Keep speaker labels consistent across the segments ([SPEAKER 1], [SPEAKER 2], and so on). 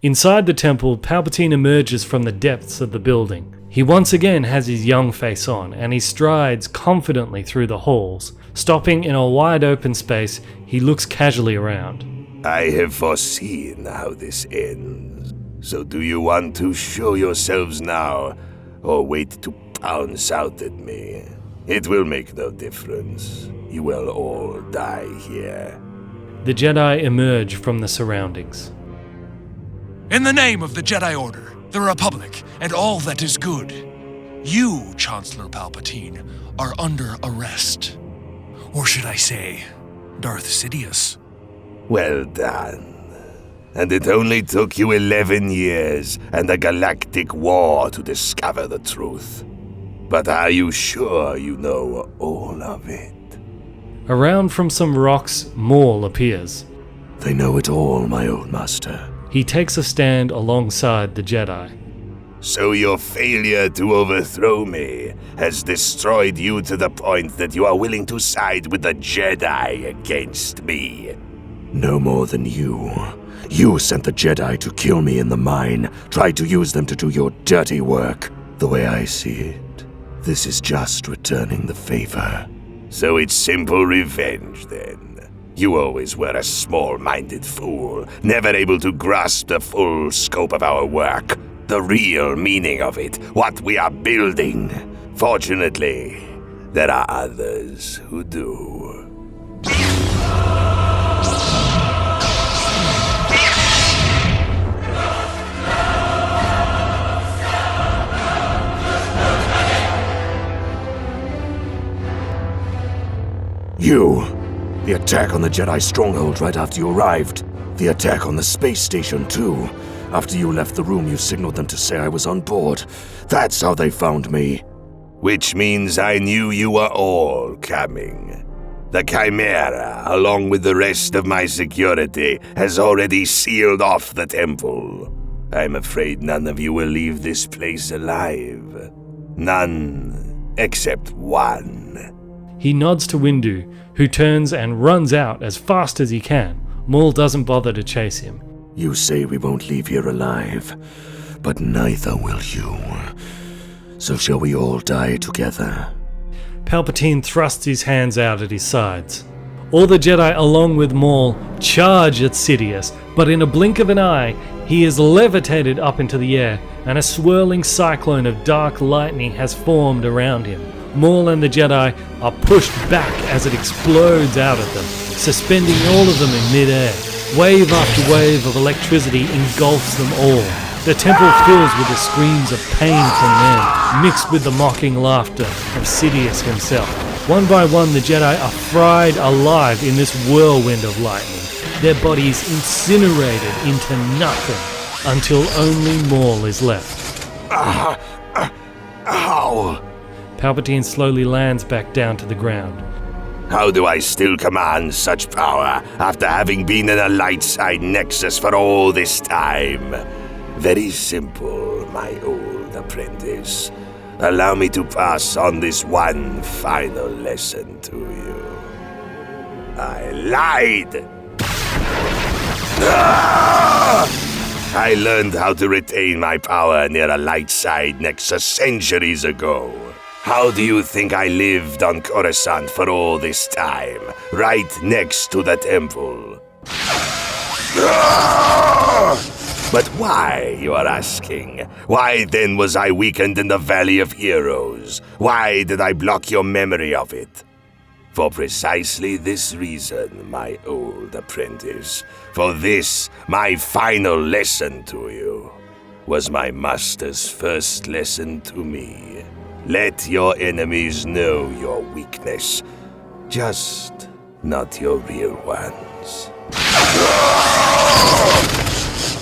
[SPEAKER 1] Inside the temple, Palpatine emerges from the depths of the building. He once again has his young face on, and he strides confidently through the halls. Stopping in a wide open space, he looks casually around.
[SPEAKER 2] I have foreseen how this ends. So do you want to show yourselves now, or wait to pounce out at me? It will make no difference. You will all die here.
[SPEAKER 1] The Jedi emerge from the surroundings.
[SPEAKER 3] In the name of the Jedi Order, the Republic, and all that is good, you, Chancellor Palpatine, are under arrest. Or should I say, Darth Sidious.
[SPEAKER 2] Well done. And it only took you 11 years and a galactic war to discover the truth. But are you sure you know all of it?
[SPEAKER 1] Around from some rocks, Maul appears.
[SPEAKER 4] They know it all, my old master.
[SPEAKER 1] He takes a stand alongside the Jedi.
[SPEAKER 2] So your failure to overthrow me has destroyed you to the point that you are willing to side with the Jedi against me.
[SPEAKER 4] No more than you. You sent the Jedi to kill me in the mine, tried to use them to do your dirty work. The way I see it, this is just returning the favor.
[SPEAKER 2] So it's simple revenge, then. You always were a small-minded fool, never able to grasp the full scope of our work, the real meaning of it, what we are building. Fortunately, there are others who do.
[SPEAKER 4] You! The attack on the Jedi stronghold right after you arrived. The attack on the space station, too. After you left the room, you signaled them to say I was on board. That's how they found me.
[SPEAKER 2] Which means I knew you were all coming. The Chimera, along with the rest of my security, has already sealed off the temple. I'm afraid none of you will leave this place alive. None except one.
[SPEAKER 1] He nods to Windu, who turns and runs out as fast as he can. Maul doesn't bother to chase him.
[SPEAKER 4] You say we won't leave here alive, but neither will you. So shall we all die together?
[SPEAKER 1] Palpatine thrusts his hands out at his sides. All the Jedi, along with Maul, charge at Sidious, but in a blink of an eye, he is levitated up into the air, and a swirling cyclone of dark lightning has formed around him. Maul and the Jedi are pushed back as it explodes out at them, suspending all of them in midair. Wave after wave of electricity engulfs them all. The temple fills with the screams of pain from men, mixed with the mocking laughter of Sidious himself. One by one, the Jedi are fried alive in this whirlwind of lightning, their bodies incinerated into nothing, until only Maul is left.
[SPEAKER 2] How?
[SPEAKER 1] Palpatine slowly lands back down to the ground.
[SPEAKER 2] How do I still command such power after having been in a light side nexus for all this time? Very simple, my old apprentice. Allow me to pass on this one final lesson to you. I lied! I learned how to retain my power near a light side nexus centuries ago. How do you think I lived on Coruscant for all this time, right next to the temple? But why, you are asking? Why then was I weakened in the Valley of Heroes? Why did I block your memory of it? For precisely this reason, my old apprentice. For this, my final lesson to you, was my master's first lesson to me. Let your enemies know your weakness, just not your real ones.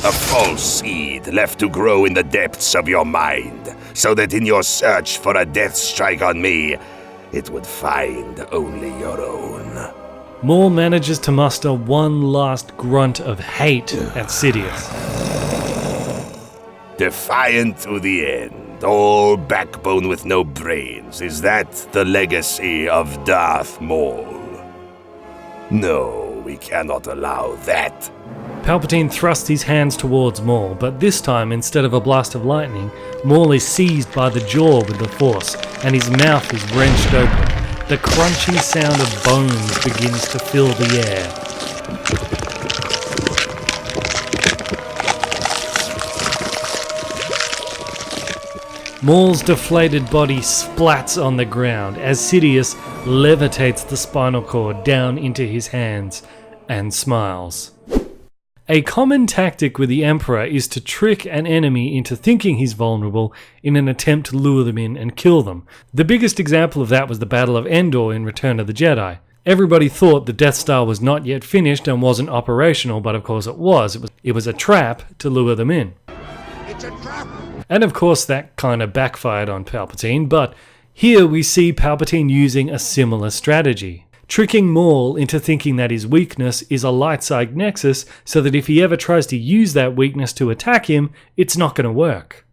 [SPEAKER 2] A false seed left to grow in the depths of your mind, so that in your search for a death strike on me, it would find only your own.
[SPEAKER 1] Maul manages to muster one last grunt of hate at Sidious.
[SPEAKER 2] Defiant to the end. All backbone with no brains. Is that the legacy of Darth Maul? No, we cannot allow that.
[SPEAKER 1] Palpatine thrusts his hands towards Maul, but this time, instead of a blast of lightning, Maul is seized by the jaw with the Force, and his mouth is wrenched open. The crunchy sound of bones begins to fill the air. Maul's deflated body splats on the ground as Sidious levitates the spinal cord down into his hands and smiles. A common tactic with the Emperor is to trick an enemy into thinking he's vulnerable in an attempt to lure them in and kill them. The biggest example of that was the Battle of Endor in Return of the Jedi. Everybody thought the Death Star was not yet finished and wasn't operational, but of course it was. It was a trap to lure them in.
[SPEAKER 5] It's a trap!
[SPEAKER 1] And of course that kind of backfired on Palpatine, but here we see Palpatine using a similar strategy. Tricking Maul into thinking that his weakness is a light side nexus so that if he ever tries to use that weakness to attack him, it's not going to work.